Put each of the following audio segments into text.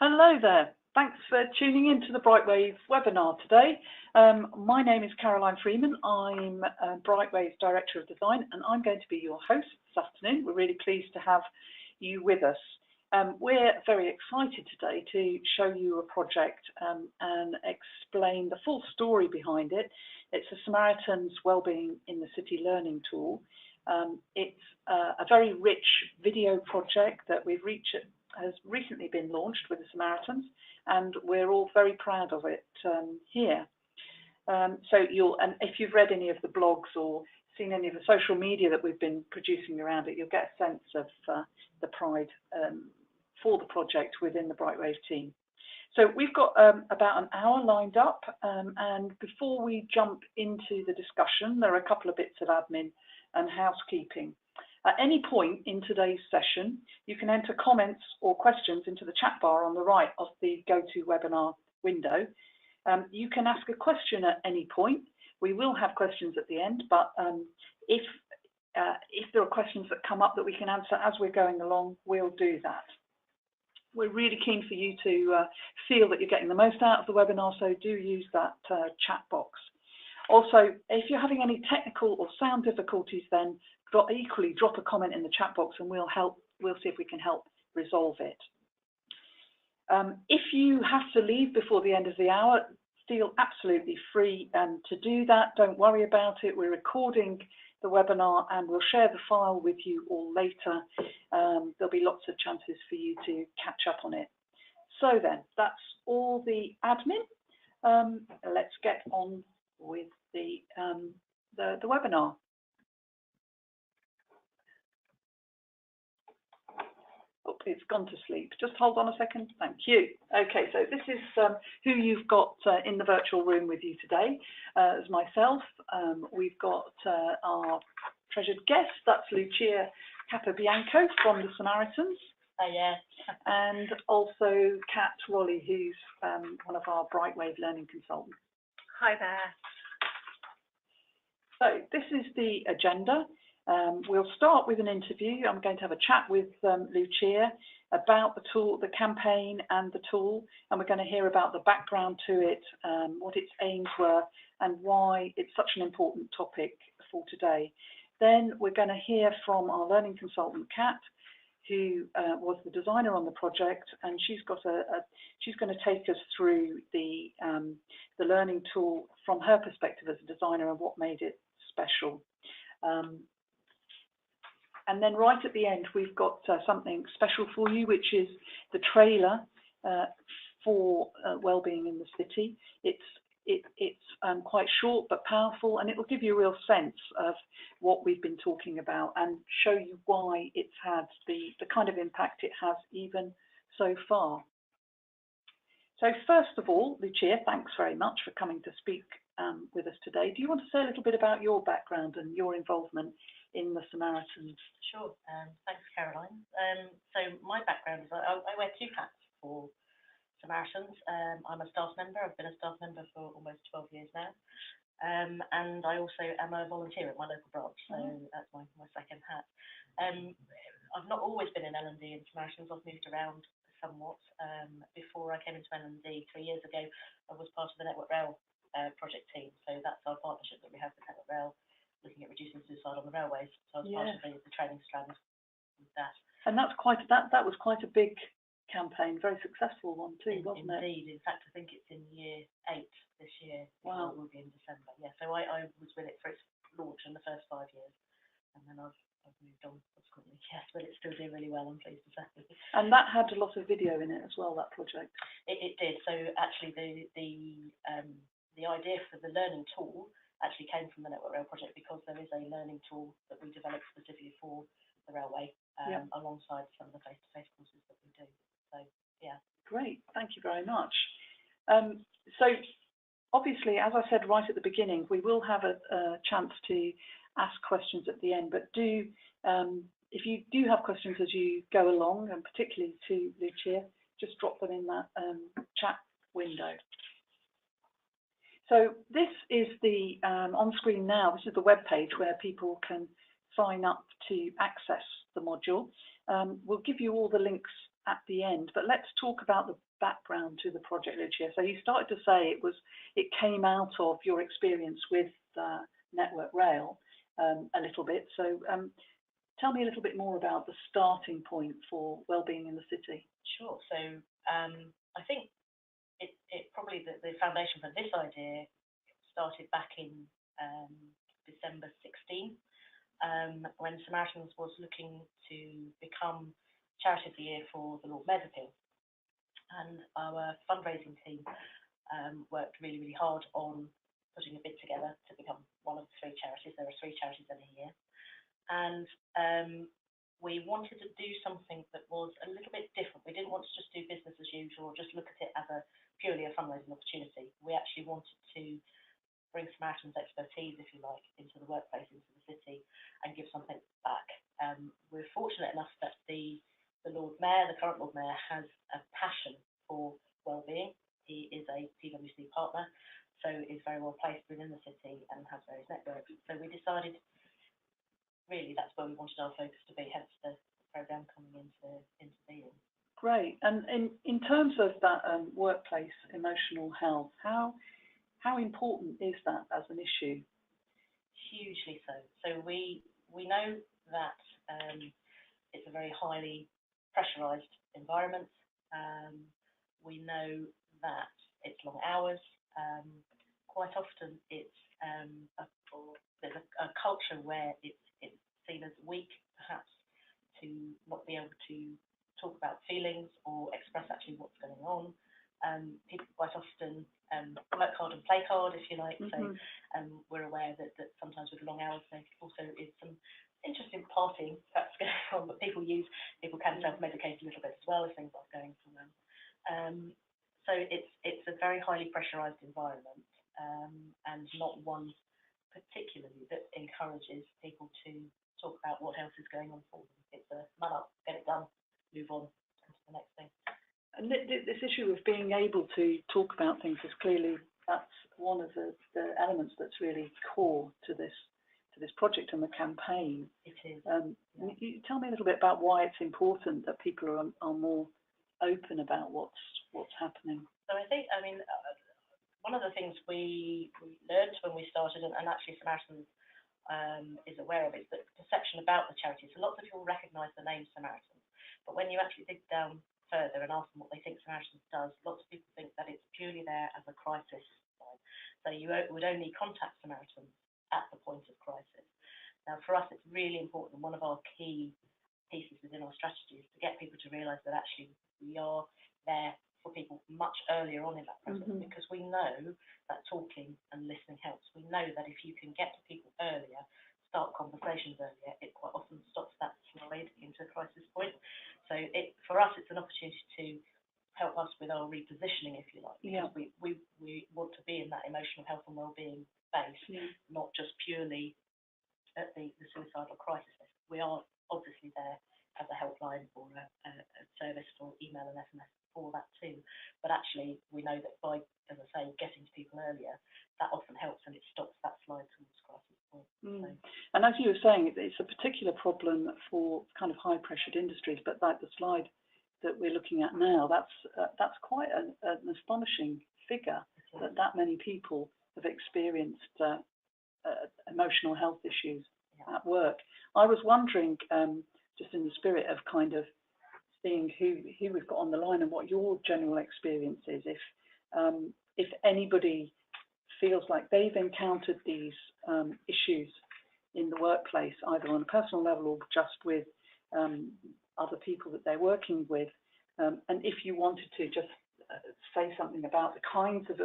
Hello there. Thanks for tuning in to the Brightwave webinar today. My name is Caroline Freeman. I'm Brightwave's Director of Design, and I'm going to be your host this afternoon. We're really pleased to have you with us. We're very excited today to show you a project and explain the full story behind it. It's a Samaritans Wellbeing in the City learning tool. It's a very rich video project that has recently been launched with the Samaritans, and we're all very proud of it here. And if you've read any of the blogs or seen any of the social media that we've been producing around it, you'll get a sense of the pride for the project within the Brightwave team. So we've got about an hour lined up, and before we jump into the discussion, there are a couple of bits of admin and housekeeping. At any point in today's session, you can enter comments or questions into the chat bar on the right of the GoToWebinar window. You can ask a question at any point. We will have questions at the end, but if there are questions that come up that we can answer as we're going along, we'll do that. We're really keen for you to feel that you're getting the most out of the webinar, so do use that chat box. Also, if you're having any technical or sound difficulties, then equally drop a comment in the chat box and we'll see if we can help resolve it. If you have to leave before the end of the hour, feel absolutely free to do that. Don't worry about it. We're recording the webinar and we'll share the file with you all later. There'll be lots of chances for you to catch up on it. So then, that's all the admin. Let's get on with the webinar. Oh, it's gone to sleep. Just hold on a second. Thank you. Okay, so this is who you've got in the virtual room with you today. As myself, we've got our treasured guest. That's Lucia Capobianco from the Samaritans. Oh, yeah. And also Kat Wally, who's one of our Brightwave learning consultants. Hi there. So this is the agenda. We'll start with an interview. I'm going to have a chat with Lucia about the tool, the campaign and the tool, and we're going to hear about the background to it, what its aims were, and why it's such an important topic for today. Then we're going to hear from our learning consultant, Kat, who was the designer on the project, and she's going to take us through the learning tool from her perspective as a designer and what made it special. And then right at the end, we've got something special for you, which is the trailer for Wellbeing in the City. It's quite short but powerful, and it will give you a real sense of what we've been talking about and show you why it's had the kind of impact it has even so far. So first of all, Lucia, thanks very much for coming to speak with us today. Do you want to say a little bit about your background and your involvement in the Samaritans? Sure. Thanks, Caroline. So my background is I wear two hats for Samaritans. I'm a staff member. I've been a staff member for almost 12 years now. And I also am a volunteer at my local branch, so that's my second hat. I've not always been in L&D and Samaritans. I've moved around somewhat. Before I came into L&D 3 years ago, I was part of the Network Rail project team. So that's our partnership that we have with Network Rail, looking at reducing suicide on the railways. So I was part of the training strand with that. And that's that was quite a big campaign, very successful one too, wasn't it? Indeed. In fact, I think it's in year 8 this year. Wow. It will be in December. Yeah. So I was with it for its launch in the first 5 years, and then I've moved on subsequently. Yes, but it's still doing really well, I'm pleased to say. And that had a lot of video in it as well, that project. It did. So actually, the idea for the learning tool actually came from the Network Rail project, because there is a learning tool that we developed specifically for the railway, alongside some of the face-to-face courses that we do. So, yeah. Great, thank you very much. So, obviously, as I said right at the beginning, we will have a chance to ask questions at the end, but if you do have questions as you go along, and particularly to Lucia, just drop them in that chat window. So this is the on screen now. This is the web page where people can sign up to access the module. We'll give you all the links at the end, but let's talk about the background to the project, Lucia. So you started to say it came out of your experience with Network Rail a little bit. So tell me a little bit more about the starting point for wellbeing in the city. Sure. So I think it probably the foundation for this idea started back in December 16, when Samaritans was looking to become Charity of the Year for the Lord Mayor's Appeal. And our fundraising team worked really, really hard on putting a bid together to become one of the 3 charities. There are 3 charities in a year. And we wanted to do something that was a little bit different. We didn't want to just do business as usual or just look at it as purely a fundraising opportunity. We actually wanted to bring Samaritans' expertise, if you like, into the workplace, into the city, and give something back. We're fortunate enough that the Lord Mayor, the current Lord Mayor, has a passion for wellbeing. He is a PwC partner, so is very well placed within the city and has various networks. So we decided, really, that's where we wanted our focus to be, hence the programme coming into being. Great. And in terms of that workplace emotional health, how important is that as an issue? Hugely so. So we know that it's a very highly pressurised environment. We know that it's long hours. Quite often it's there's a culture where it's seen as weak, perhaps, to not be able to talk about feelings or express actually what's going on. People quite often work hard and play hard, if you like. So we're aware that sometimes with long hours there also is some interesting partying that's going on, but people can self-medicate a little bit as well if things aren't going so well. So it's a very highly pressurised environment, and not one particularly that encourages people to talk about what else is going on for them. It's a man up, get it done, move on to the next thing. And this issue of being able to talk about things is clearly, that's one of the elements that's really core to this project and the campaign. It is. You tell me a little bit about why it's important that people are more open about what's happening. So I think, one of the things we learned when we started, and actually Samaritans is aware of, is that perception about the charity. So lots of people recognise the name Samaritans, but when you actually dig down further and ask them what they think Samaritans does, lots of people think that it's purely there as a crisis line. So you would only contact Samaritans at the point of crisis. Now, for us, it's really important. One of our key pieces within our strategy is to get people to realise that actually we are there for people much earlier on in that process, because we know that talking and listening helps. We know that if you can get to people earlier, start conversations earlier, it quite often stops that slide into a crisis point. So for us, it's an opportunity to help us with our repositioning, if you like, because we want to be in that emotional health and wellbeing space, not just purely at the suicidal crisis. We are obviously there as a helpline or a service for email and SMS for that too, but actually we know that by, as I say, getting to people earlier, that often helps and it stops that slide towards crisis point. So. And as you were saying, it's a particular problem for kind of high-pressured industries, but like the slide that we're looking at now, that's quite an astonishing figure that many people have experienced emotional health issues at work. I was wondering, just in the spirit of kind of seeing who we've got on the line and what your general experience is, if anybody feels like they've encountered these issues in the workplace, either on a personal level or just with other people that they're working with, and if you wanted to just say something about the kinds of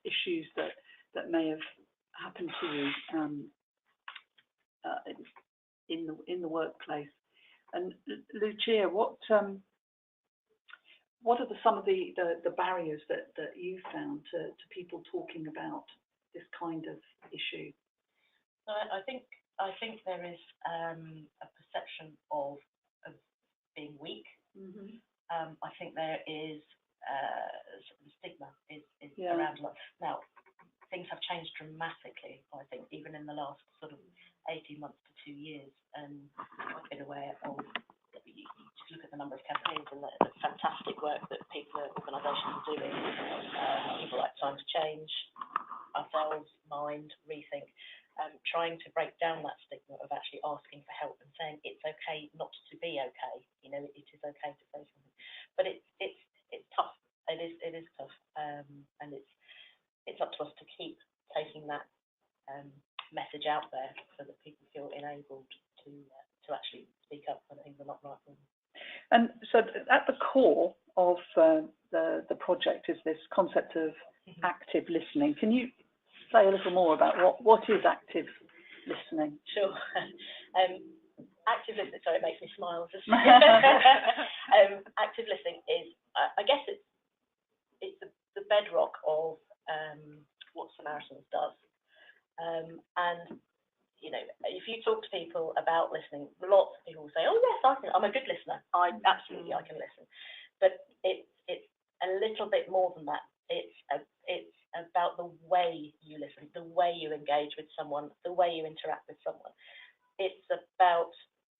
issues that may have happened to you in the workplace. And Lucia, what are some of the barriers that you found to people talking about this kind of issue? So I think there is a perception of being weak. I think there is the stigma is around a lot. Now, things have changed dramatically, I think, even in the last sort of 18 months to 2 years. And I've been aware of to look at the number of campaigns and the fantastic work that organisations are doing. People like Time to Change, ourselves, Mind, Rethink, trying to break down that stigma of actually asking for help and saying it's okay not to be okay. You know, it is okay to say something, but it's tough. It is tough, and it's up to us to keep taking that message out there so that people feel enabled to actually speak up when things are not right for them. And so at the core of the project is this concept of active listening. Can you say a little more about what is active listening? Sure. Active listening, sorry, it makes me smile. Active listening is, I guess it's the bedrock of what Samaritans does. And you know, if you talk to people about listening, lots of people will say, "Oh yes, I'm a good listener. I can listen." But it's a little bit more than that. It's about the way you listen, the way you engage with someone, the way you interact with someone. It's about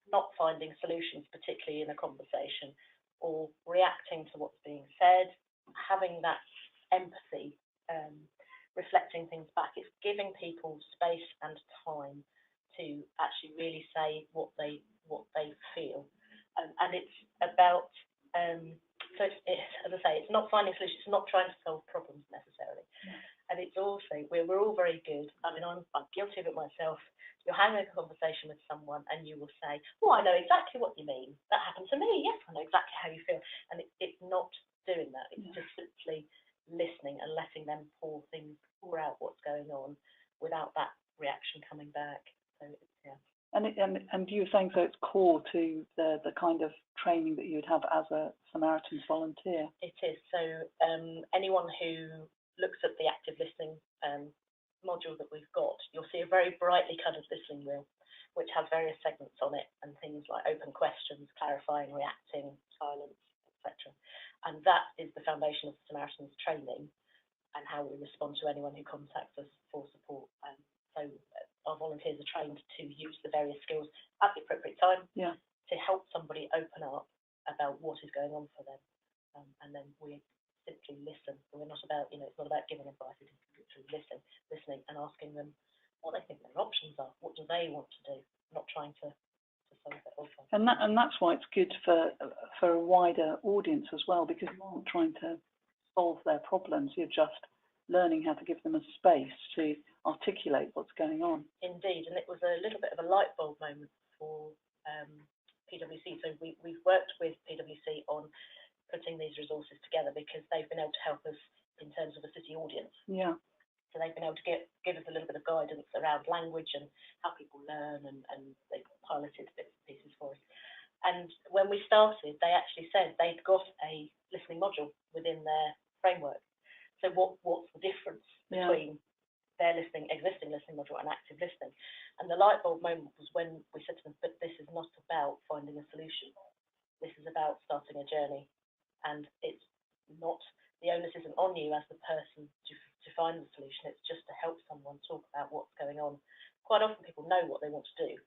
not finding solutions, particularly in a conversation, or reacting to what's being said, having that empathy, reflecting things back. It's giving people space and time to actually really say what they feel, and it's about so it's, as I say, it's not finding solutions, it's not trying to solve problems necessarily. And it's also we're all very good. I mean, I'm guilty of it myself. You're having a conversation with someone and you will say, "Oh, I know exactly what you mean. That happened to me. Yes, I know exactly how you feel." And it's not doing that. It's just simply listening and letting them pour out what's going on without that reaction coming back. So yeah. And you were saying, so it's core to the kind of training that you'd have as a Samaritans volunteer. It is. So anyone who looks at the active listening module that we've got, you'll see a very brightly coloured listening wheel, which has various segments on it, and things like open questions, clarifying, reacting, silence, etc. And that is the foundation of the Samaritans training and how we respond to anyone who contacts us for support. So our volunteers are trained to use the various skills at the appropriate time to help somebody open up about what is going on for them. And then we simply listen. We're not about, it's not about giving advice, it's through listening and asking them what they think their options are. What do they want to do? Not trying to solve it all. And that's why it's good for a wider audience as well, because you're not trying to solve their problems, you're just learning how to give them a space to articulate what's going on. Indeed, and it was a little bit of a light bulb moment for PwC. So we've worked with PwC on putting these resources together because they've been able to help us in terms of a city audience. Yeah. So they've been able to give us a little bit of guidance around language and how people learn, and they've piloted bits and pieces for us. And when we started, they actually said they'd got a listening module within their framework. So what's the difference between their existing listening module and active listening? And the light bulb moment was when we said to them, but this is not about finding a solution. This is about starting a journey. And it's not, the onus isn't on you as the person to find the solution. It's just to help someone talk about what's going on. Quite often people know what they want to do.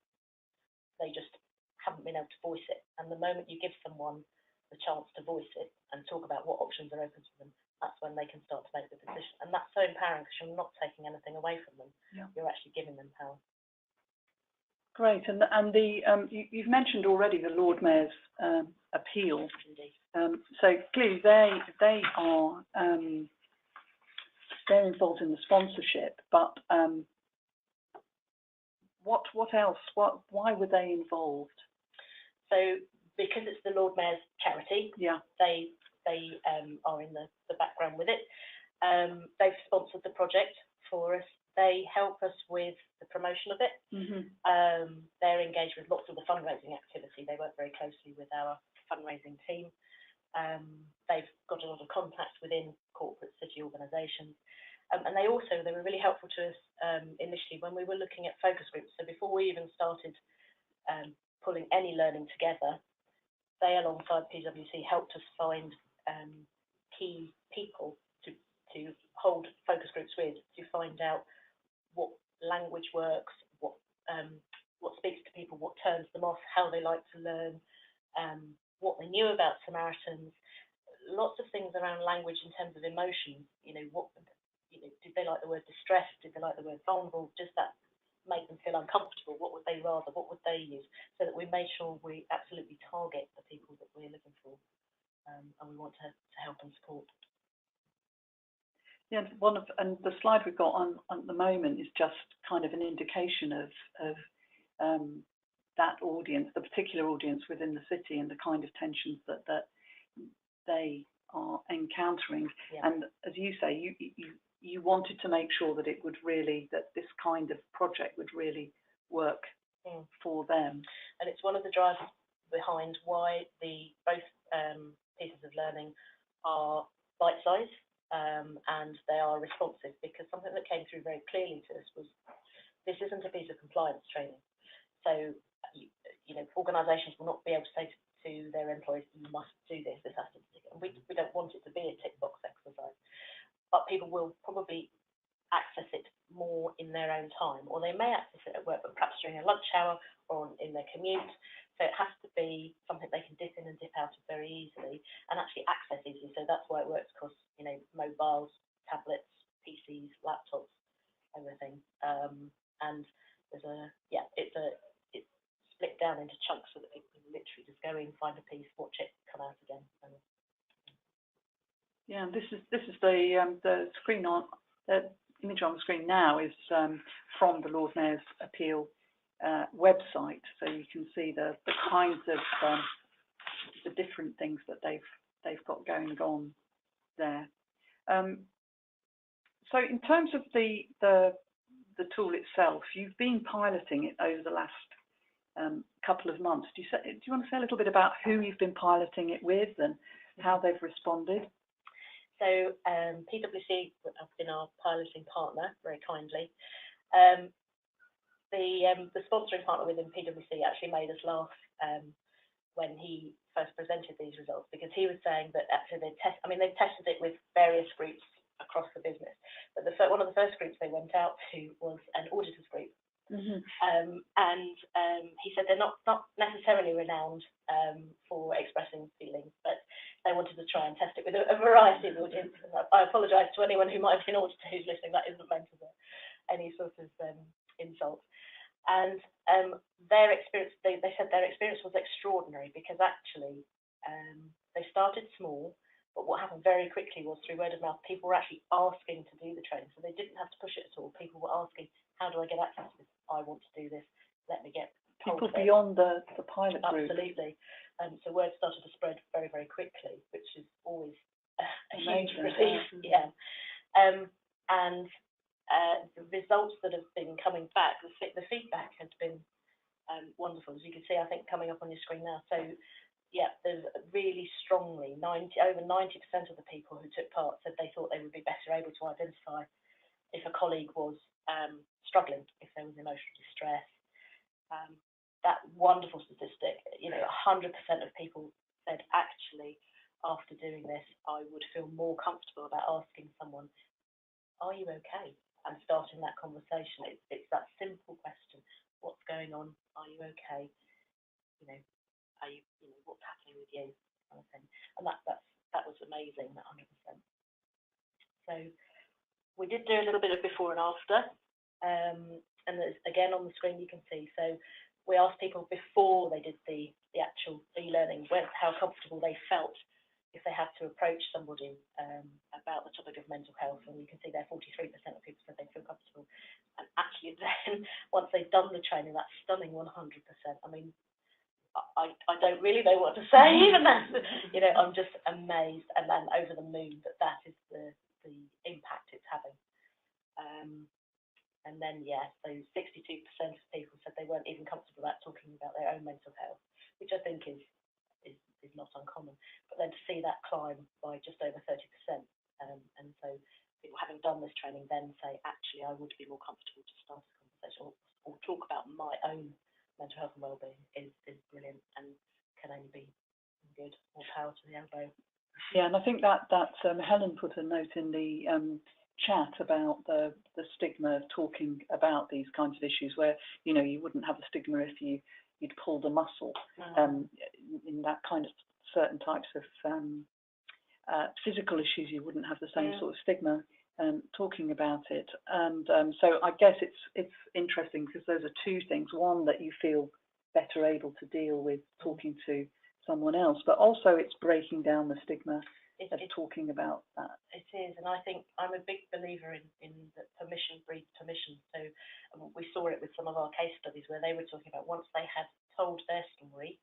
They just haven't been able to voice it. And the moment you give someone the chance to voice it and talk about what options are open to them, that's when they can start to make the decision. And that's so empowering because you're not taking anything away from them. Yeah. You're actually giving them power. Great. And you've mentioned already the Lord Mayor's appeal. Indeed. So clearly they are they're involved in the sponsorship, but what else? Why were they involved? So because it's the Lord Mayor's charity, they are in the background with it. They've sponsored the project for us. They help us with the promotion of it. They're engaged with lots of the fundraising activity. They work very closely with our fundraising team. They've got a lot of contacts within corporate city organisations. And they were really helpful to us initially when we were looking at focus groups. So before we even started pulling any learning together, they, alongside PwC, helped us find key people to hold focus groups with, to find out what language works, what speaks to people, what turns them off, how they like to learn, what they knew about Samaritans, lots of things around language in terms of emotions. Did they like the word distress? Did they like the word vulnerable? Does that make them feel uncomfortable? What would they rather? What would they use? So that we made sure we absolutely target the people that we're looking for, and we want to help and support. Yeah, and the slide we've got on at the moment is just kind of an indication of that audience, the particular audience within the city, and the kind of tensions that they are encountering. Yeah. And as you say, you wanted to make sure that it would really, that this kind of project would really work for them. And it's one of the drivers behind why both pieces of learning are bite-sized and they are responsive, because something that came through very clearly to us was this isn't a piece of compliance training. So, organisations will not be able to say to their employees, you must do this, this has to be, and we don't want it to be a tick box exercise. But people will probably access it more in their own time, or they may access it at work, but perhaps during a lunch hour or in their commute. So it has to be something they can dip in and dip out of very easily and actually access easily. So that's why it works across, mobiles, tablets, PCs, laptops, everything. And there's it's split down into chunks so that people can literally just go in, find a piece, watch it, come out again. Yeah, this is the screen on the image on the screen now is from the Lord Mayor's appeal website, so you can see the kinds of the different things that they've got going on there. So in terms of the tool itself, you've been piloting it over the last couple of months. Do you want to say a little bit about who you've been piloting it with and how they've responded? So PwC have been our piloting partner very kindly. The sponsoring partner within PwC actually made us laugh when he first presented these results, because he was saying that actually they've tested it with various groups across the business, but one of the first groups they went out to was an auditors group. Mm-hmm. He said they're not necessarily renowned for expressing feelings, but they wanted to try and test it with a variety of audiences. I apologise to anyone who might have been auditor who's listening. That isn't meant as any sort of insult. And their experience, they said their experience was extraordinary, because actually they started small, but what happened very quickly was, through word of mouth, people were actually asking to do the training. So they didn't have to push it at all. People were asking, how do I get access to this? I want to do this. Let me get people beyond the pilot group. Absolutely. So word started to spread very, very quickly, which is always a huge relief. Yeah. And the results that have been coming back, the feedback has been wonderful, as you can see, I think, coming up on your screen now. So yeah, there's really strongly over 90% of the people who took part said they thought they would be better able to identify if a colleague was struggling, if there was emotional distress. That wonderful statistic, 100% of people said, actually, after doing this, I would feel more comfortable about asking someone, are you okay? And starting that conversation. It's that simple question: what's going on? Are you okay? Are you? What's happening with you? Kind of thing. And that was amazing. 100%. So we did do a little bit of before and after, and there's, again, on the screen you can see. So we asked people before they did the actual e-learning how comfortable they felt if they had to approach somebody about the topic of mental health, and you can see there 43% of people said they feel comfortable. And actually then, once they've done the training, that's stunning 100%. I mean, I don't really know what to say, even that, I'm just amazed and then over the moon that is the impact it's having. And then, so 62% of people said they weren't even comfortable about talking about their own mental health, which I think is not uncommon. But then to see that climb by just over 30%, and so people having done this training then say, actually, I would be more comfortable to start a conversation or talk about my own mental health and wellbeing is brilliant and can only be good. More power to the elbow. Yeah, and I think that Helen put a note in the chat about the stigma of talking about these kinds of issues, where you wouldn't have the stigma if you'd pulled a muscle in that kind of certain types of physical issues, you wouldn't have the same sort of stigma talking about it. And so I guess it's interesting because those are two things. One, that you feel better able to deal with talking to someone else, but also it's breaking down the stigma of talking about that. It is, and I think I'm a big believer in that permission breeds permission. So we saw it with some of our case studies where they were talking about once they had told their story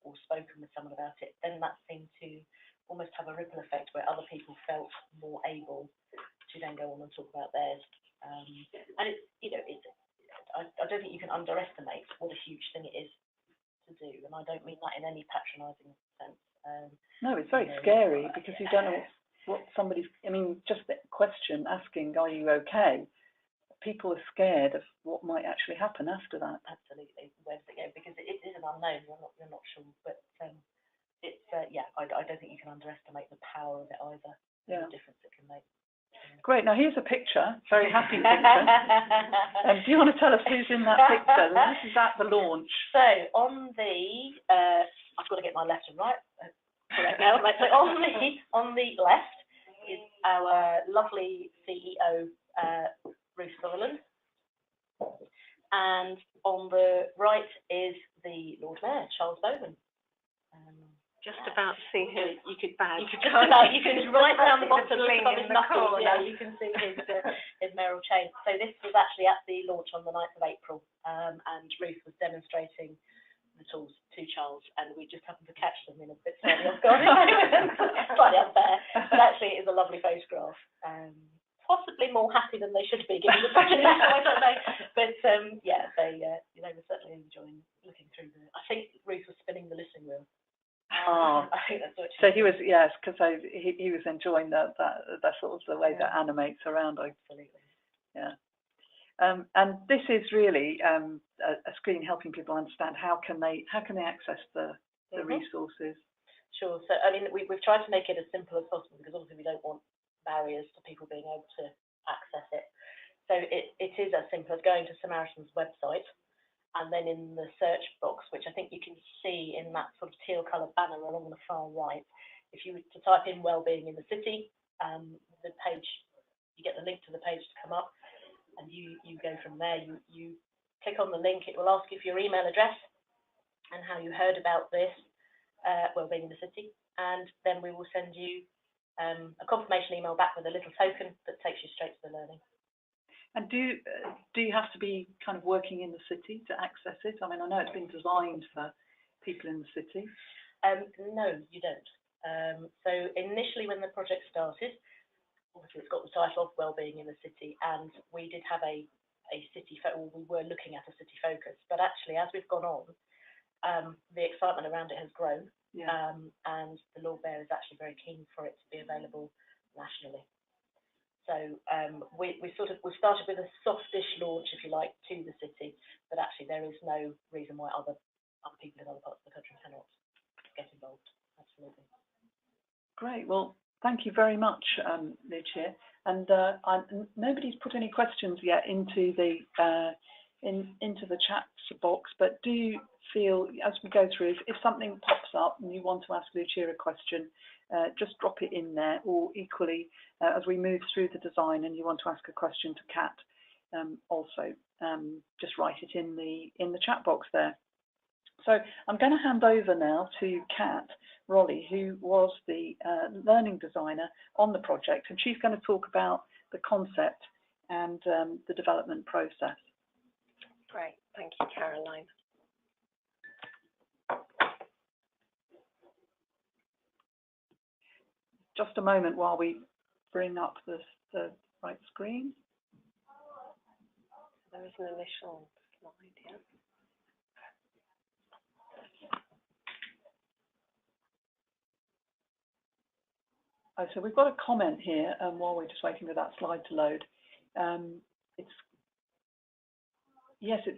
or spoken with someone about it, then that seemed to almost have a ripple effect where other people felt more able to then go on and talk about theirs. And it's, you know, I don't think you can underestimate what a huge thing it is to do, and I don't mean that in any patronising sense. No, it's very scary because you don't know what somebody's. I mean, just the question asking, "Are you okay?" People are scared of what might actually happen after that. Absolutely, where does it go? Because it is an unknown. You're not sure, but it's I don't think you can underestimate the power of it either. And the difference it can make. Great. Now here's a picture. Very happy picture. Do you want to tell us who's in that picture? This is at the launch. So on the, I've got to get my left and right correct now. So on the left is our lovely CEO Ruth Sutherland, and on the right is the Lord Mayor Charles Bowman. Just about to see his badge. You could right down the bottom, on his knuckles, you can see his mayoral chain. So this was actually at the launch on the 9th of April, and Ruth was demonstrating the tools to Charles, and we just happened to catch them in a bit slightly off guard, slightly unfair. But actually, it is a lovely photograph. Possibly more happy than they should be, given the project. I don't know, but they were certainly enjoying looking through the. I think Ruth was spinning the listening wheel. I think that's what so he was, yes, because he was enjoying that sort of the way that animates around. Absolutely. Yeah. And this is really a screen helping people understand how can they access the resources. Sure. So I mean, we've tried to make it as simple as possible because obviously we don't want barriers to people being able to access it. So it is as simple as going to Samaritans' website. And then in the search box, which I think you can see in that sort of teal coloured banner along the far right, if you were to type in Wellbeing in the City, the page, you get the link to the page to come up, and you go from there. You click on the link, it will ask you for your email address and how you heard about this Wellbeing in the City, and then we will send you a confirmation email back with a little token that takes you straight to the learning. And do you have to be kind of working in the city to access it? I mean, I know it's been designed for people in the city. No, you don't. So initially when the project started, obviously it's got the title of Wellbeing in the City, and we did have a city, we were looking at a city focus, but actually as we've gone on, the excitement around it has grown, and the Lord Mayor is actually very keen for it to be available nationally. So we started with a softish launch, if you like, to the city, but actually there is no reason why other people in other parts of the country cannot get involved. Absolutely. Great. Well, thank you very much, Lucia. And nobody's put any questions yet into the chat box, but do feel as we go through, if something pops up and you want to ask Lucia a question, just drop it in there, or equally as we move through the design and you want to ask a question to Kat, also just write it in the chat box there. So I'm going to hand over now to Kat Rolly, who was the learning designer on the project, and she's going to talk about the concept and the development process. Great, thank you, Caroline. Just a moment while we bring up the right screen. There is an initial slide here. Oh, so we've got a comment here while we're just waiting for that slide to load. It's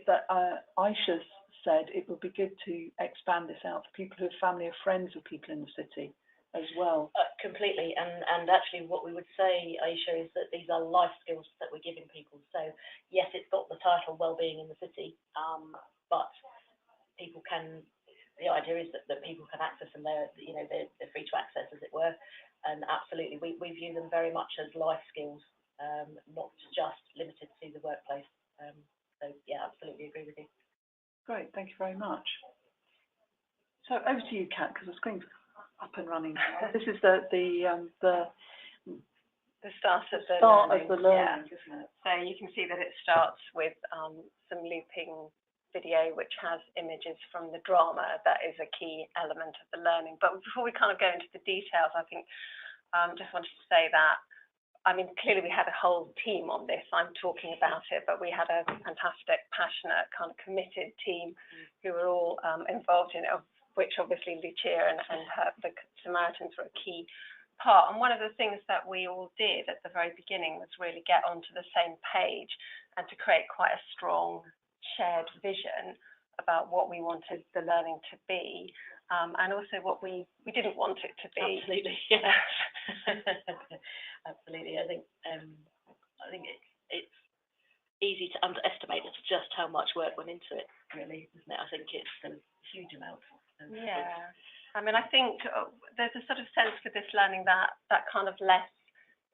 that Aisha's said it would be good to expand this out for people who are family or friends of people in the city as well. Completely, and actually what we would say, Aisha, is that these are life skills that we're giving people. So yes, it's got the title Wellbeing in the City, but people can the idea is that people can access them. They're free to access, as it were. And absolutely, we view them very much as life skills, not just limited to the workplace. So yeah, absolutely agree with you. Great, thank you very much. So over to you, Kat, because the screen's up and running. This is the start of the learning, yeah. Isn't it? So you can see that it starts with some looping video, which has images from the drama. That is a key element of the learning. But before we kind of go into the details, I think just wanted to say that, I mean, clearly we had a whole team on this. I'm talking about it, but we had a fantastic, passionate, kind of committed team who were all involved in it, of which obviously Lucia and the Samaritans were a key part. And one of the things that we all did at the very beginning was really get onto the same page and to create quite a strong shared vision about what we wanted the learning to be, and also what we didn't want it to be. Absolutely, yeah. Absolutely. I think it's easy to underestimate just how much work went into it, really, isn't it? I think it's a huge amount. Yeah. I mean, I think there's a sort of sense for this learning that kind of less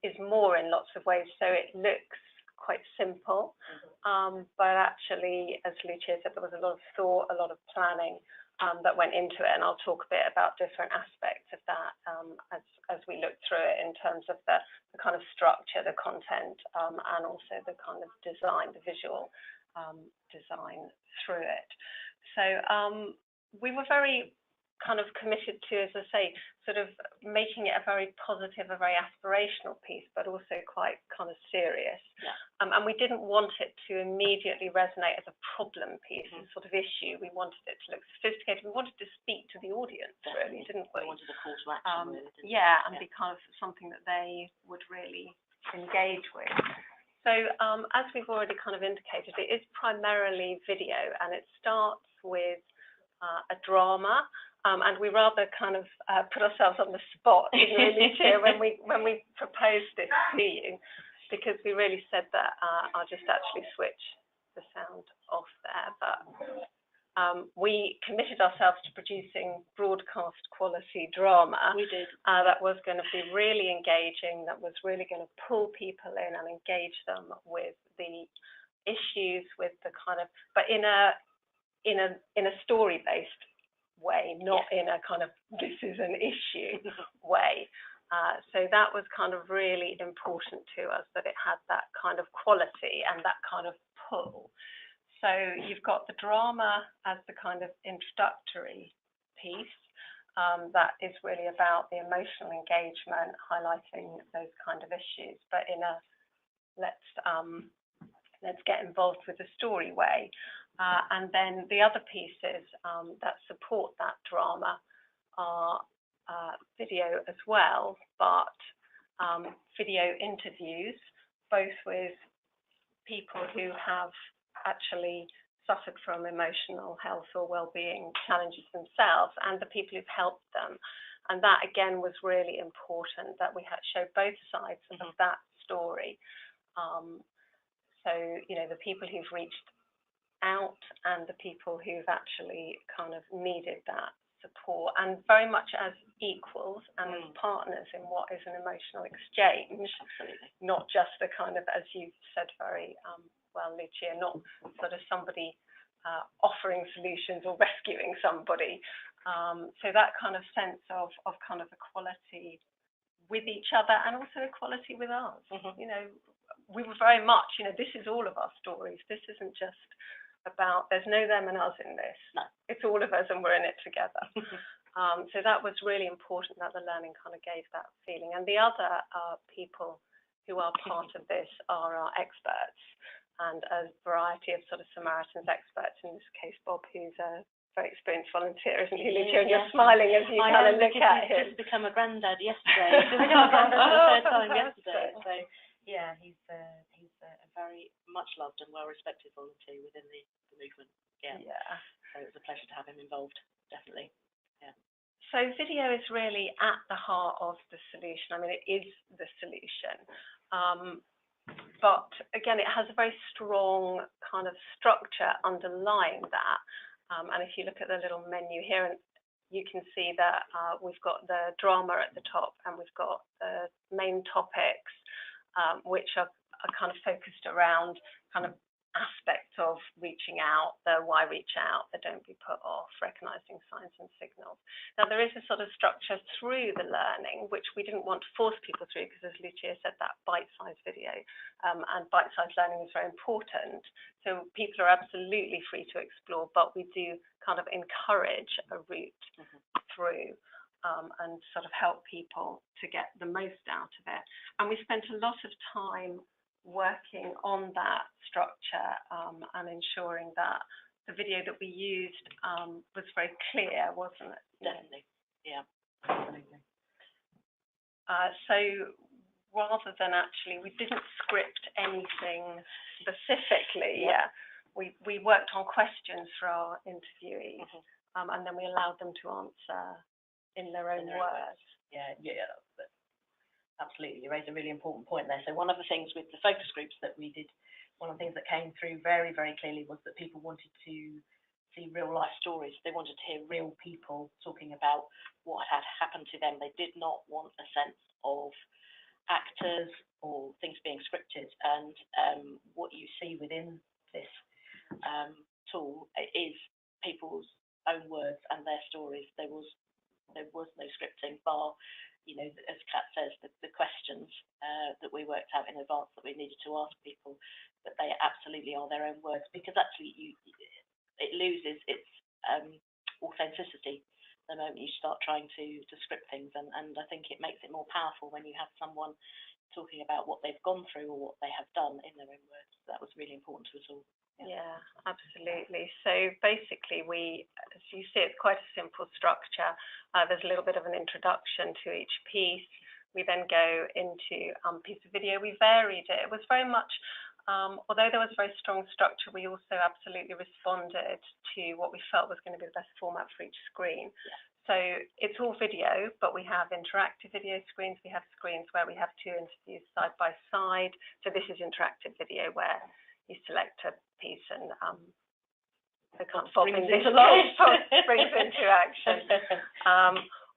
is more in lots of ways. So it looks quite simple, but actually, as Lucia said, there was a lot of thought, a lot of planning that went into it, and I'll talk a bit about different aspects of that as we look through it in terms of the kind of structure, the content, and also the kind of design, the visual design through it. So we were very kind of committed to, as I say, sort of making it a very positive, a very aspirational piece, but also quite kind of serious. Yeah. And we didn't want it to immediately resonate as a problem piece, a sort of issue. We wanted it to look sophisticated. We wanted to speak to the audience, really, didn't we? We wanted a call to action, really, didn't we? Yeah, and be kind of something that they would really engage with. So as we've already kind of indicated, it is primarily video, and it starts with a drama. And we rather kind of put ourselves on the spot, Lucia, when we proposed this to you, because we really said that I'll just actually switch the sound off there. But we committed ourselves to producing broadcast quality drama. We did. That was going to be really engaging, that was really going to pull people in and engage them with the issues, with the kind of, but in a story-based way, not in a kind of this is an issue way. So that was kind of really important to us, that it had that kind of quality and that kind of pull. So you've got the drama as the kind of introductory piece that is really about the emotional engagement, highlighting those kind of issues, but in a let's get involved with the story way. And then the other pieces that support that drama are video as well, but video interviews, both with people who have actually suffered from emotional health or well-being challenges themselves, and the people who've helped them. And that, again, was really important, that we had showed both sides of that story. So, you know, the people who've reached out and the people who've actually kind of needed that support, and very much as equals and as partners in what is an emotional exchange. Absolutely. Not just the kind of, as you said very well, Lucia, not sort of somebody offering solutions or rescuing somebody. So that kind of sense of kind of equality with each other, and also equality with us. You know, we were very much, you know, this is all of our stories. This isn't just about, there's no them and us in this. No. It's all of us and we're in it together. So that was really important, that the learning kind of gave that feeling. And the other people who are part of this are our experts, and a variety of sort of Samaritans experts, in this case Bob, who's a very experienced volunteer, isn't he, Lucia? And you're smiling as you kind of look at him. He's just become a granddad yesterday. He's become a granddad for the third time yesterday. So yeah, he's a very much loved and well respected volunteer within the movement. Yeah. So it was a pleasure to have him involved, definitely. Yeah. So video is really at the heart of the solution. I mean, it is the solution. But again, it has a very strong kind of structure underlying that. And if you look at the little menu here, you can see that we've got the drama at the top, and we've got the main topics, which are kind of focused around kind of aspects of reaching out, the why reach out, the don't be put off, recognising signs and signals. Now, there is a sort of structure through the learning, which we didn't want to force people through, because as Lucia said, that bite-sized video, and bite-sized learning is very important. So people are absolutely free to explore, but we do kind of encourage a route through, and sort of help people to get the most out of it. And we spent a lot of time working on that structure, and ensuring that the video that we used was very clear, wasn't it? Definitely, yeah, absolutely. So rather than actually, we didn't script anything specifically. Yeah, we worked on questions for our interviewees, and then we allowed them to answer in their own words. Yeah. Absolutely, you raised a really important point there. So one of the things with the focus groups that we did, one of the things that came through very, very clearly was that people wanted to see real life stories. They wanted to hear real people talking about what had happened to them. They did not want a sense of actors or things being scripted. And what you see within this tool is people's own words and their stories. There was no scripting, bar, as Kat says, the questions that we worked out in advance that we needed to ask people, but they absolutely are their own words, because actually it loses its authenticity the moment you start trying to script things, and I think it makes it more powerful when you have someone talking about what they've gone through or what they have done in their own words. That was really important to us all. Yeah, absolutely. So basically, as you see, it's quite a simple structure. There's a little bit of an introduction to each piece. We then go into piece of video. We varied it. It was very much, although there was a very strong structure, we also absolutely responded to what we felt was going to be the best format for each screen. Yeah. So it's all video, but we have interactive video screens. We have screens where we have two interviews side by side. So this is interactive video where you select a piece and the kind of springs into life, springs into action.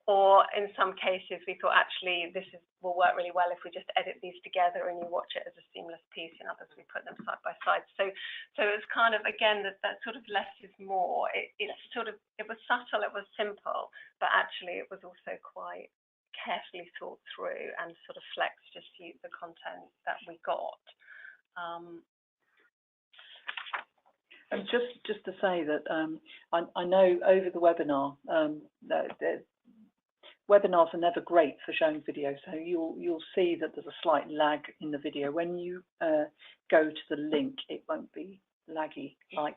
Or in some cases, we thought actually will work really well if we just edit these together and you watch it as a seamless piece. In others, we put them side by side. So it's kind of, again, that sort of less is more. It was subtle, it was simple, but actually it was also quite carefully thought through and sort of flexed to suit the content that we got. And just to say that I know over the webinar, webinars are never great for showing video, so you'll see that there's a slight lag in the video. When you go to the link, it won't be laggy like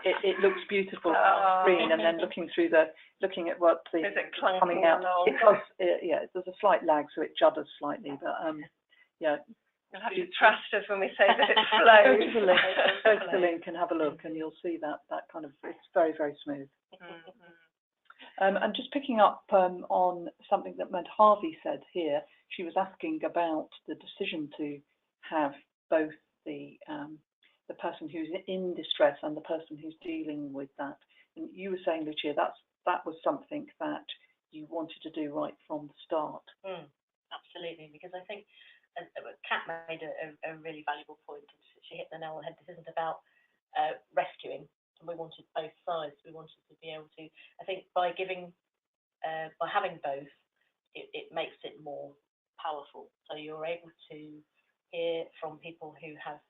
it looks beautiful on the screen, and then looking at what the coming out, there's a slight lag, so it judders slightly, but yeah. You'll have to trust us when we say that it's slow. Go to the link and have a look, and you'll see that kind of, it's very, very smooth. And just picking up on something that Matt Harvey said here, she was asking about the decision to have both the person who's in distress and the person who's dealing with that. And you were saying, Lucia, that was something that you wanted to do right from the start. Absolutely, because I think Kat made a really valuable point. She hit the nail on the head. This isn't about rescuing, and we wanted both sides. We wanted to be able to, I think, by having both, it makes it more powerful. So you're able to hear from people who have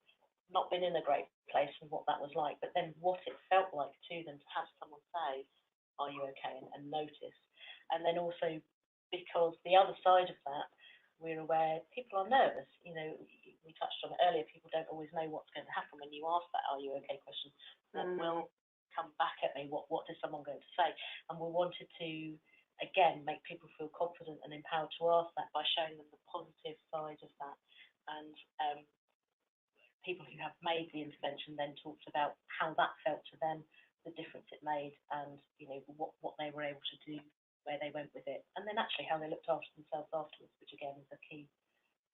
not been in a great place and what that was like, but then what it felt like to them to have someone say, "Are you okay?" and notice. And then also, because the other side of that, we're aware people are nervous. We touched on it earlier, people don't always know what's going to happen when you ask that "are you okay" question. What will come back at me? What is someone going to say? And we wanted to, again, make people feel confident and empowered to ask that by showing them the positive side of that. And people who have made the intervention then talked about how that felt to them, the difference it made, and what they were able to do, where they went with it, and then actually how they looked after themselves afterwards, which again is a key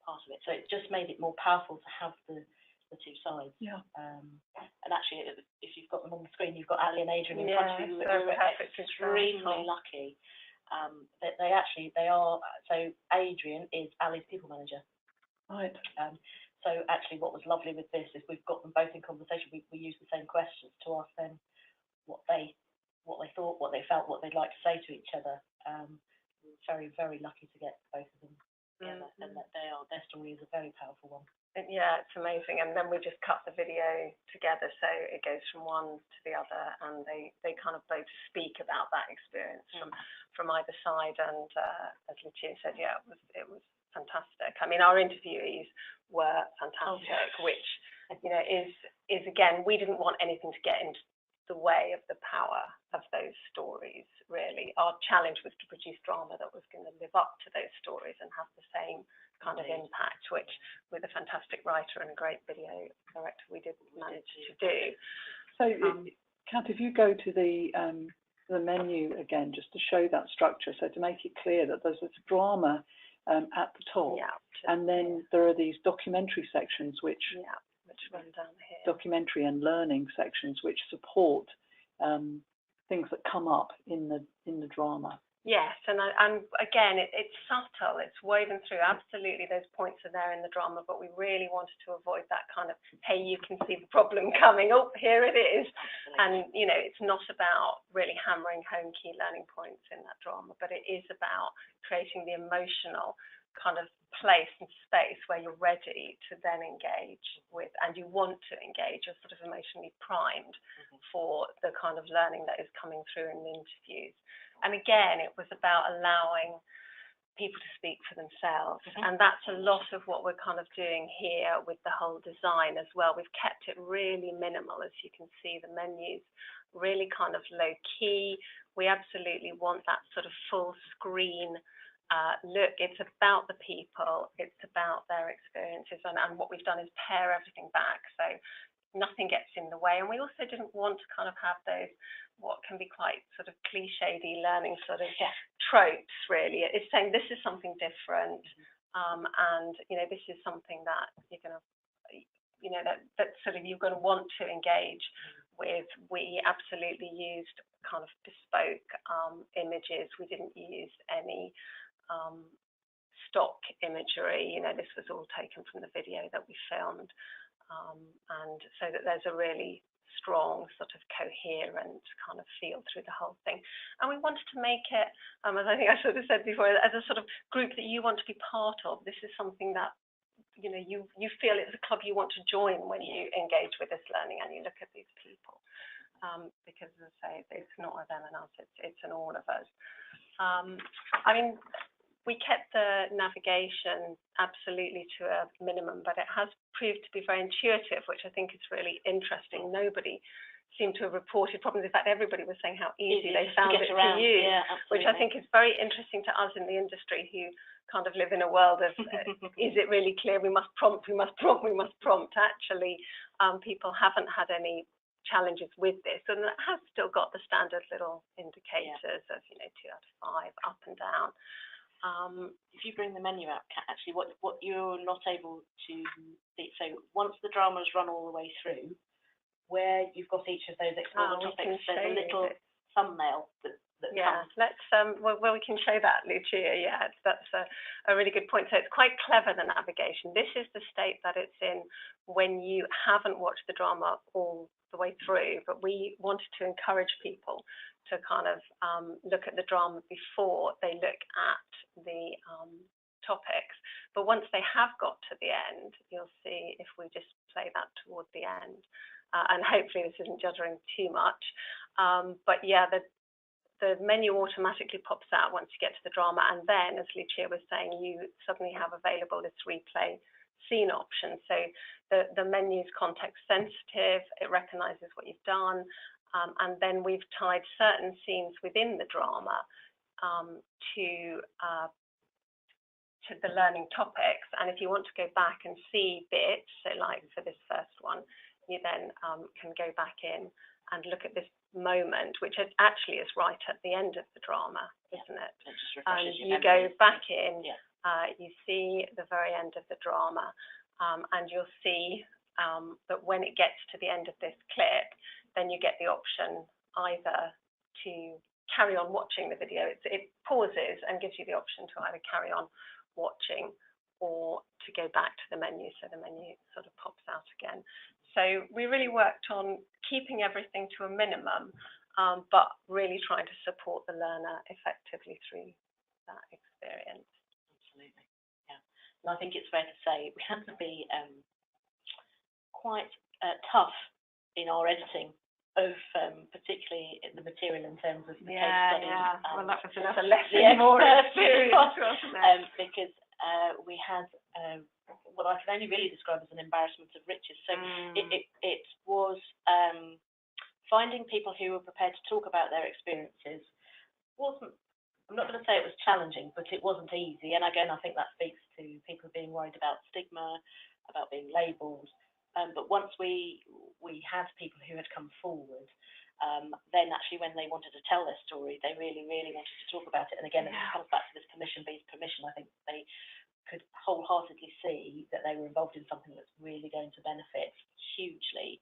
part of it. So it just made it more powerful to have the the two sides. Yeah. And actually, if you've got them on the screen, you've got Ali and Adrian in front of you. So We're extremely lucky. That they are. So Adrian is Ali's people manager. Right. So actually, what was lovely with this is we've got them both in conversation. We use the same questions to ask them what they thought, what they felt, what they'd like to say to each other. We're very, very lucky to get both of them together, and that their story is a very powerful one. Yeah, it's amazing. And then we just cut the video together, so it goes from one to the other, and they kind of both speak about that experience from either side. And as Lucia said, yeah, it was fantastic. I mean, our interviewees were fantastic, which is again, we didn't want anything to get into the way of the power of those stories. Really, our challenge was to produce drama that was going to live up to those stories and have the same kind of impact, which with a fantastic writer and a great video director we did manage to do. So Kat, if you go to the menu again, just to show that structure, so to make it clear that there's this drama at the top, and then there are these documentary sections which run down here, documentary and learning sections which support things that come up in the drama. Yes, and again, it's subtle, it's woven through. Absolutely, those points are there in the drama, but we really wanted to avoid that kind of, hey, you can see the problem coming, oh, here it is. And, it's not about really hammering home key learning points in that drama, but it is about creating the emotional kind of place and space where you're ready to then engage with, and you want to engage, you're sort of emotionally primed for the kind of learning that is coming through in the interviews. And again, it was about allowing people to speak for themselves. And that's a lot of what we're kind of doing here with the whole design as well. We've kept it really minimal, as you can see, the menus really kind of low key. We absolutely want that sort of full screen look. It's about the people, it's about their experiences, and what we've done is pare everything back so nothing gets in the way. And we also didn't want to kind of have those what can be quite sort of cliche-y learning sort of tropes, really. It's saying this is something different, and this is something that you're going to that sort of you're going to want to engage with. We absolutely used kind of bespoke images. We didn't use any stock imagery. This was all taken from the video that we filmed, and so that there's a really strong sort of coherent kind of feel through the whole thing. And we wanted to make it, as I think I sort of said before, as a sort of group that you want to be part of. This is something that you feel it's a club you want to join when you engage with this learning and you look at these people, because as I say, it's not a them and us, it's an all of us. I mean, we kept the navigation absolutely to a minimum, but it has proved to be very intuitive, which I think is really interesting. Nobody seemed to have reported problems. In fact, everybody was saying how easy they found it to use, which I think is very interesting to us in the industry who kind of live in a world of, is it really clear? We must prompt, we must prompt, we must prompt. Actually, people haven't had any challenges with this, and it has still got the standard little indicators of 2 out of 5, up and down. If you bring the menu out, actually, what you're not able to see, so once the drama has run all the way through, where you've got each of those explore topics, there's a little thumbnail that comes. Let's we can show that, Lucia. Yeah, that's a really good point. So it's quite clever, the navigation. This is the state that it's in when you haven't watched the drama all the way through, but we wanted to encourage people to kind of look at the drama before they look at the topics. But once they have got to the end, you'll see if we just play that toward the end, and hopefully this isn't juddering too much, but yeah, the menu automatically pops out once you get to the drama, and then, as Lucia was saying, you suddenly have available this replay scene option. So the menu is context sensitive, it recognizes what you've done, and then we've tied certain scenes within the drama to the learning topics. And if you want to go back and see bits, so like for this first one, you then can go back in and look at this moment, which actually is right at the end of the drama, isn't it? And you go back in, you see the very end of the drama, and you'll see that when it gets to the end of this clip, then you get the option either to carry on watching the video. It pauses and gives you the option to either carry on watching or to go back to the menu, so the menu sort of pops out again. So we really worked on keeping everything to a minimum, but really trying to support the learner effectively through that experience. Absolutely, yeah. And I think it's fair to say we had to be quite tough in our editing of particularly the material in terms of the case study. Yeah, well, that was a lesson more experience, wasn't it? Because we had what I can only really describe as an embarrassment of riches. So it was finding people who were prepared to talk about their experiences wasn't, I'm not going to say it was challenging, but it wasn't easy. And again, I think that speaks to people being worried about stigma, about being labelled. But once we had people who had come forward, then actually when they wanted to tell their story, they really, really wanted to talk about it. And again, it comes back to this permission-based permission. I think they could wholeheartedly see that they were involved in something that's really going to benefit hugely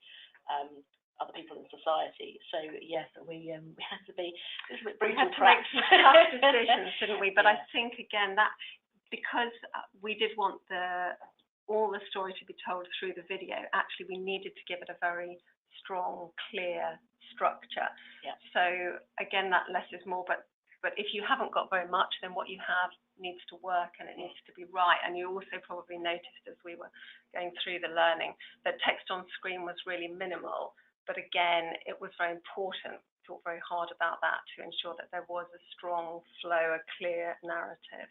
other people in society. So yes, we had to be a little bit brutal. We had to make some tough decisions, didn't we? But I think again that because we did want all the story to be told through the video, actually we needed to give it a very strong, clear structure. Yeah. So again, that less is more, but if you haven't got very much, then what you have needs to work and it needs to be right. And you also probably noticed as we were going through the learning that text on screen was really minimal, but again, it was very important, thought very hard about that to ensure that there was a strong flow, a clear narrative,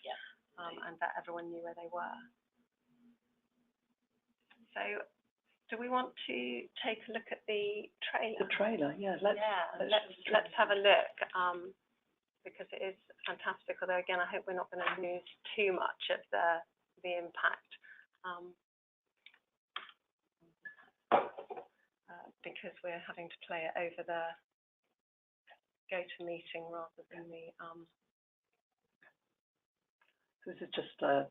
and that everyone knew where they were. So, do we want to take a look at the trailer? The trailer, yeah. Let's have a look, because it is fantastic. Although again, I hope we're not going to lose too much of the impact, because we're having to play it over the GoToMeeting rather than the. So this is just a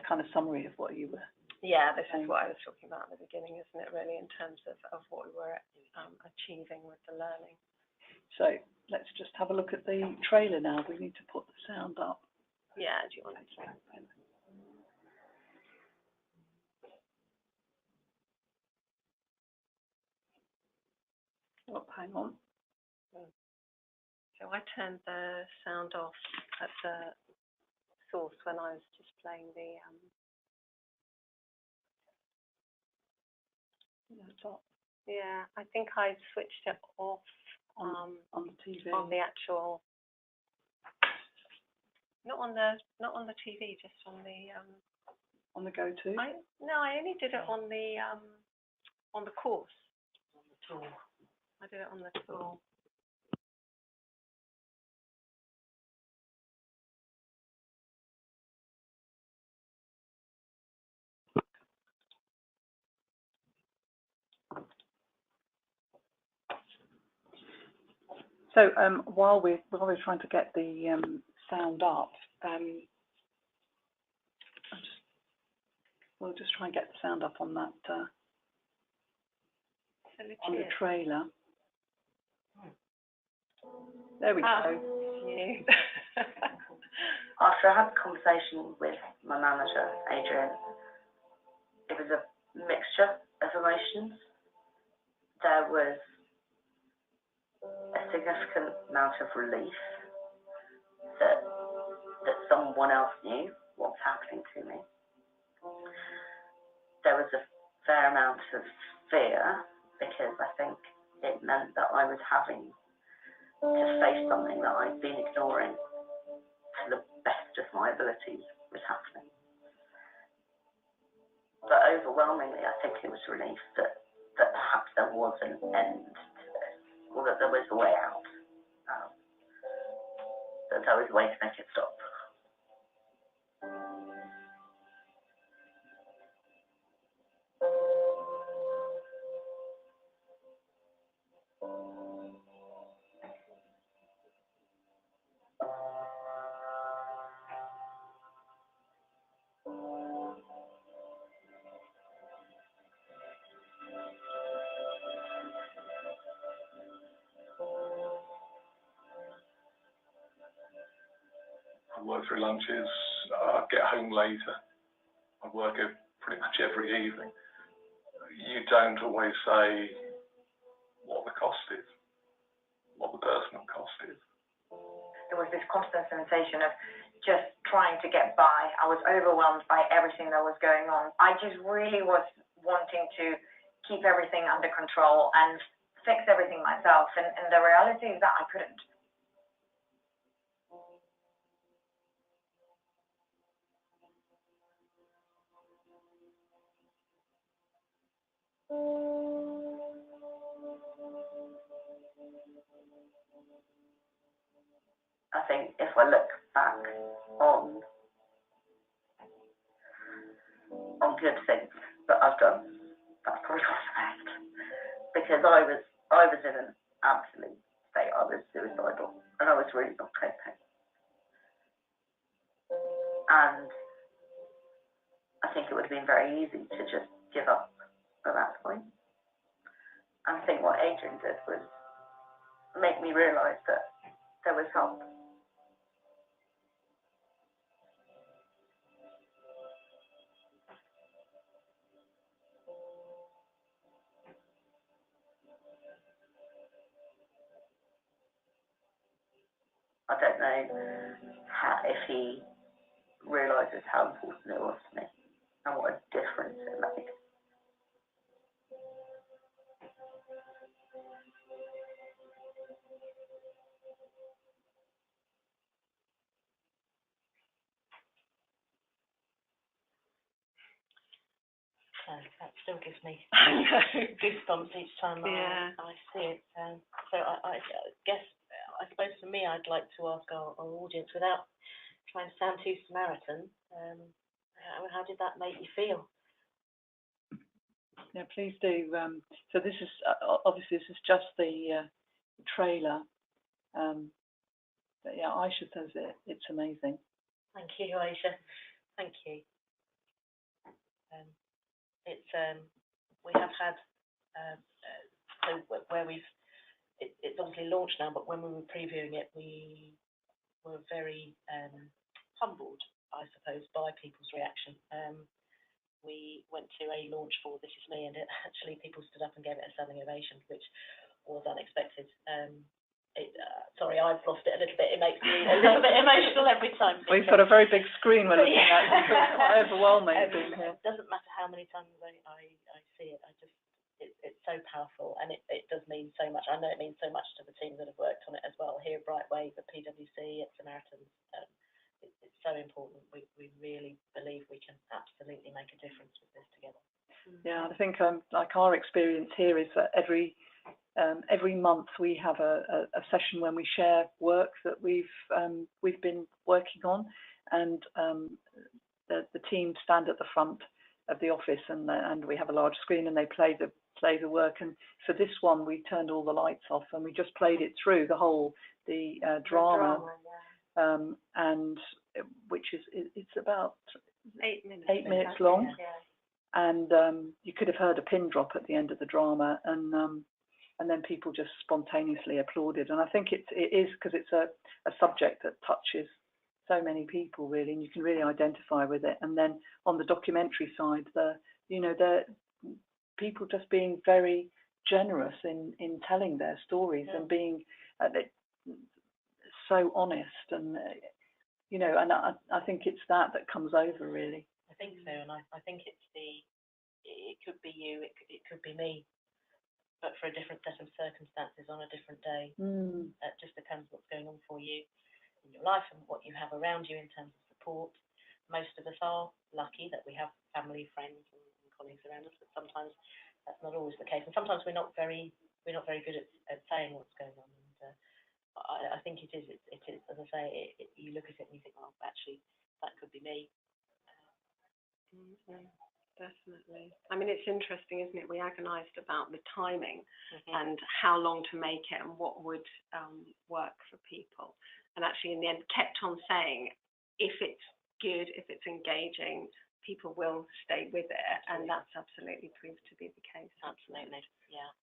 kind of summary of what you were. Yeah, this is what I was talking about at the beginning, isn't it, really, in terms of what we were achieving with the learning. So let's just have a look at the trailer now. We need to put the sound up. Yeah, do you want to? Oh, hang on. So I turned the sound off at the source when I was just playing the Top. Yeah, I think I switched it off on the TV. On the actual, not on the TV, just on the GoTo. I only did it on the course. On the tool. I did it on the tool. So while we're trying to get the sound up, we'll just try and get the sound up on that on the trailer. There we go. You. After I had a conversation with my manager, Adrian, it was a mixture of emotions. There was a significant amount of relief that someone else knew what was happening to me. There was a fair amount of fear because I think it meant that I was having to face something that I'd been ignoring to the best of my abilities was happening. But overwhelmingly, I think it was relief that perhaps there was an end to this, or that there was a way out, that there was a way to make it stop. work through lunches, I'd get home later, I'd work pretty much every evening. You don't always say what the cost is, what the personal cost is. There was this constant sensation of just trying to get by. I was overwhelmed by everything that was going on. I just really was wanting to keep everything under control and fix everything myself. And the reality is that I couldn't. I think if I look back on good things that I've done, that's probably what's best. Because I was in an absolute state. I was suicidal, and I was really not coping. And I think it would have been very easy to just give up at that point. And I think what Adrian did was make me realise that there was help. I don't know if he realises how important it was to me and what a difference it made. That still gives me goosebumps each time I see it. So I guess, I suppose for me, I'd like to ask our audience, without trying to sound too Samaritan, how did that make you feel? Yeah, please do. So this is obviously this is just the trailer. But yeah, Aisha says it's amazing. Thank you, Aisha. Thank you. We have had so where it's obviously launched now, but when we were previewing it, we were very humbled, I suppose, by people's reaction. We went to a launch for This Is Me, and actually people stood up and gave it a standing ovation, which was unexpected. Sorry, I've lost it a little bit. It makes me a little bit emotional every time. We've got a very big screen we're looking at. It's quite overwhelming being here. It doesn't matter how many times I see it. It's so powerful, and it does mean so much. I know it means so much to the team that have worked on it as well, here at Brightwave, at PwC, at Samaritans. It's so important. We really believe we can absolutely make a difference with this together. Yeah, I think like our experience here is that every month we have a session when we share work that we've been working on, and the team stand at the front of the office, and we have a large screen, and they play the work. And for this one, we turned all the lights off, and we just played it through the whole drama, and which is it's about 8 minutes. 8 minutes long, and you could have heard a pin drop at the end of the drama, and then people just spontaneously applauded. And I think it is because it's a subject that touches so many people, really, and you can really identify with it. And then on the documentary side, the people just being very generous in telling their stories, and being so honest, and and I think it's that comes over, really. I think so, and I think it could be you, it could be me, but for a different set of circumstances on a different day. It just depends what's going on for you in your life and what you have around you in terms of support. Most of us are lucky that we have family, friends, and colleagues around us, but sometimes that's not always the case, and sometimes we're not very good at saying what's going on. And I think it is, as I say, you look at it and you think, well, actually, that could be me. Definitely. I mean, it's interesting, isn't it? We agonised about the timing and how long to make it and what would work for people. And actually, in the end, kept on saying, if it's good, if it's engaging, people will stay with it. And that's absolutely proved to be the case. Absolutely, yeah.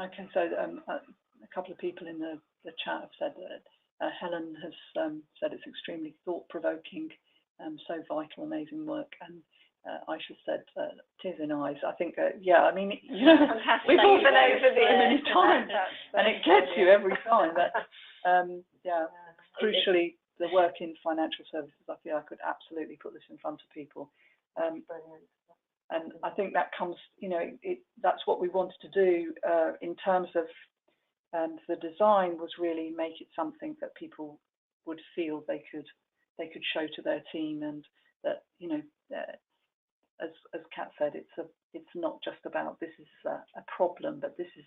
Okay, so a couple of people in the chat have said that Helen has said it's extremely thought-provoking, so vital, amazing work, and Aisha said tears in eyes. I think, yeah, I mean, you know, we've all been over this many times, and it gets you every time. That, yeah, crucially, the work in financial services, I feel I could absolutely put this in front of people. And I think that comes, you know, that's what we wanted to do in terms of the design, was really make it something that people would feel they could show to their team, and that, you know, as Kat said, it's not just about this is a problem, but this is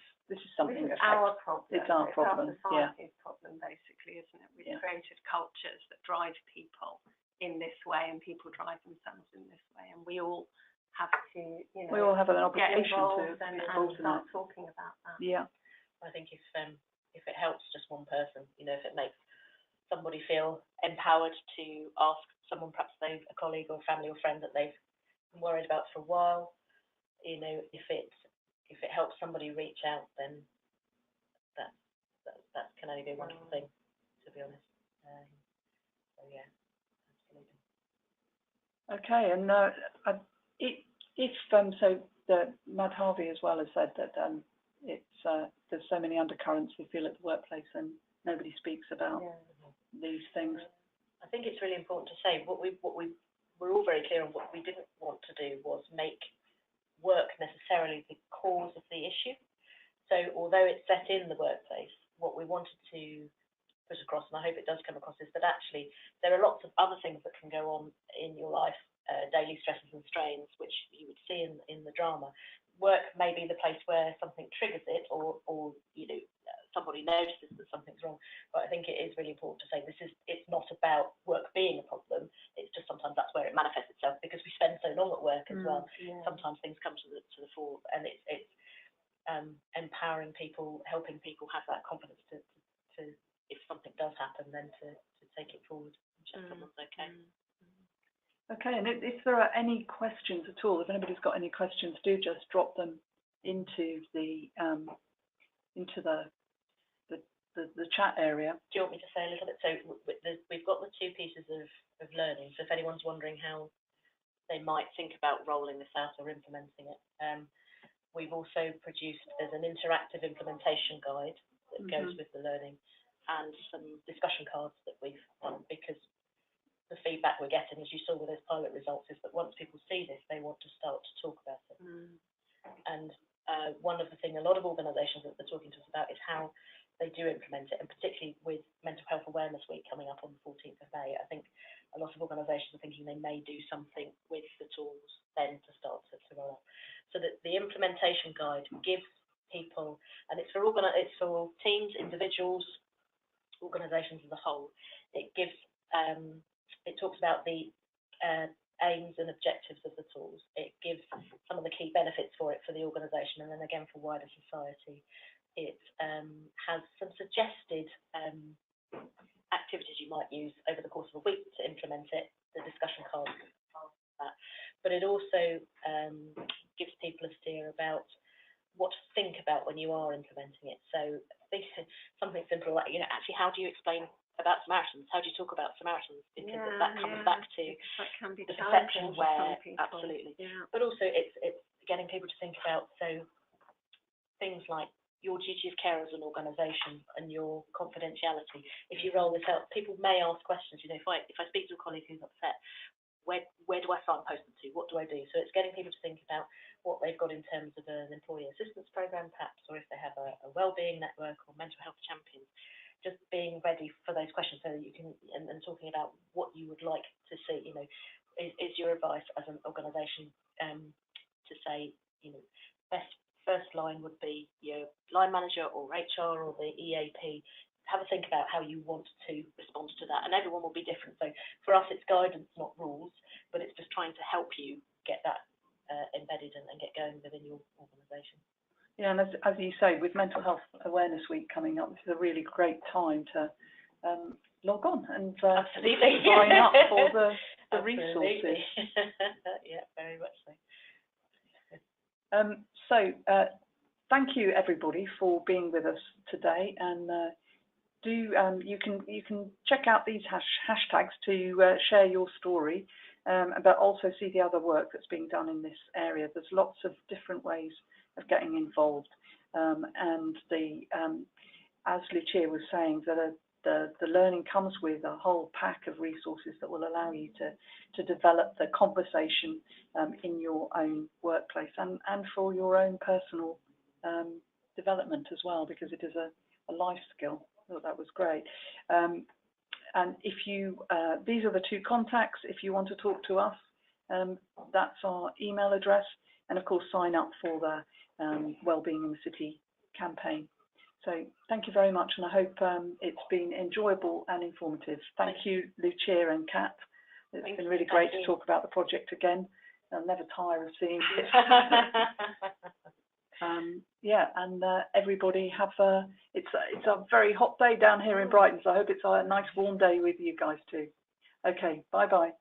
something. This is our problem. It's our problem. It's our society's problem, basically, isn't it? We've created cultures that drive people in this way, and people drive themselves in this way, and we all have to, you know, we all have an obligation to and start talking about that. Yeah. I think if it helps just one person, you know, if it makes somebody feel empowered to ask someone, perhaps a colleague or family or friend that they've been worried about for a while, you know, if it helps somebody reach out, then that can only be a wonderful thing, to be honest. So yeah, absolutely. Okay, and so the Mad Harvey as well has said that there's so many undercurrents we feel at the workplace, and nobody speaks about these things. I think it's really important to say we're all very clear on what we didn't want to do was make work necessarily the cause of the issue. So although it's set in the workplace, what we wanted to put across, and I hope it does come across, is that actually there are lots of other things that can go on in your life, daily stresses and strains, which you would see in the drama. Work may be the place where something triggers it, or you know, somebody notices that something's wrong. But I think it is really important to say it's not about work being a problem. It's just sometimes that's where it manifests itself, because we spend so long at work as well. Yeah. Sometimes things come to the fore, and it's empowering people, helping people have that confidence to if something does happen, then to take it forward and check someone's okay. Okay, and if there are any questions at all, if anybody's got any questions, do just drop them into the chat area. Do you want me to say a little bit? So we've got the two pieces of learning. So if anyone's wondering how they might think about rolling this out or implementing it, we've also produced, there's an interactive implementation guide that goes with the learning, and some discussion cards that we've done, because the feedback we're getting, as you saw with those pilot results, is that once people see this, they want to start to talk about it. And one of the things a lot of organisations that they're talking to us about is how they do implement it, and particularly with Mental Health Awareness Week coming up on the 14th of May, I think a lot of organisations are thinking they may do something with the tools then to start to roll out. So that the implementation guide gives people, and it's for teams, individuals, organisations as a whole. It gives it talks about the aims and objectives of the tools. It gives some of the key benefits for it for the organisation, and then again for wider society. It has some suggested activities you might use over the course of a week to implement it, the discussion cards, that. But it also gives people a steer about what to think about when you are implementing it. So something simple like, you know, actually, how do you explain about Samaritans? How do you talk about Samaritans? Because that comes back to the perception where, absolutely. Yeah. But also it's getting people to think about, so things like your duty of care as an organisation and your confidentiality. If you roll this out, people may ask questions. You know, if I speak to a colleague who's upset, where do I signpost them to? What do I do? So it's getting people to think about what they've got in terms of an employee assistance programme, perhaps, or if they have a wellbeing network or mental health champions. Just being ready for those questions, so that you can, and talking about what you would like to see. You know, is your advice as an organisation to say, you know, first line would be your line manager or HR or the EAP. Have a think about how you want to respond to that, and everyone will be different. So for us, it's guidance, not rules, but it's just trying to help you get that embedded and get going within your organisation. Yeah, and as you say, with Mental Health Awareness Week coming up, this is a really great time to log on and sign up for the resources. Yeah, very much so. So thank you everybody for being with us today, and you can check out these hashtags to share your story, but also see the other work that's being done in this area. There's lots of different ways of getting involved, and as Lucia was saying, the learning comes with a whole pack of resources that will allow you to develop the conversation in your own workplace and for your own personal development as well, because it is a life skill. I thought that was great. And if you, these are the two contacts. If you want to talk to us, that's our email address. And of course, sign up for the Wellbeing in the City campaign. So thank you very much, and I hope it's been enjoyable and informative. Thank you, Lucia and Kat. It's been really great to talk about the project again. I'll never tire of seeing it. Yeah, and everybody have it's a very hot day down here in Brighton, so I hope it's a nice warm day with you guys too. Okay, bye-bye.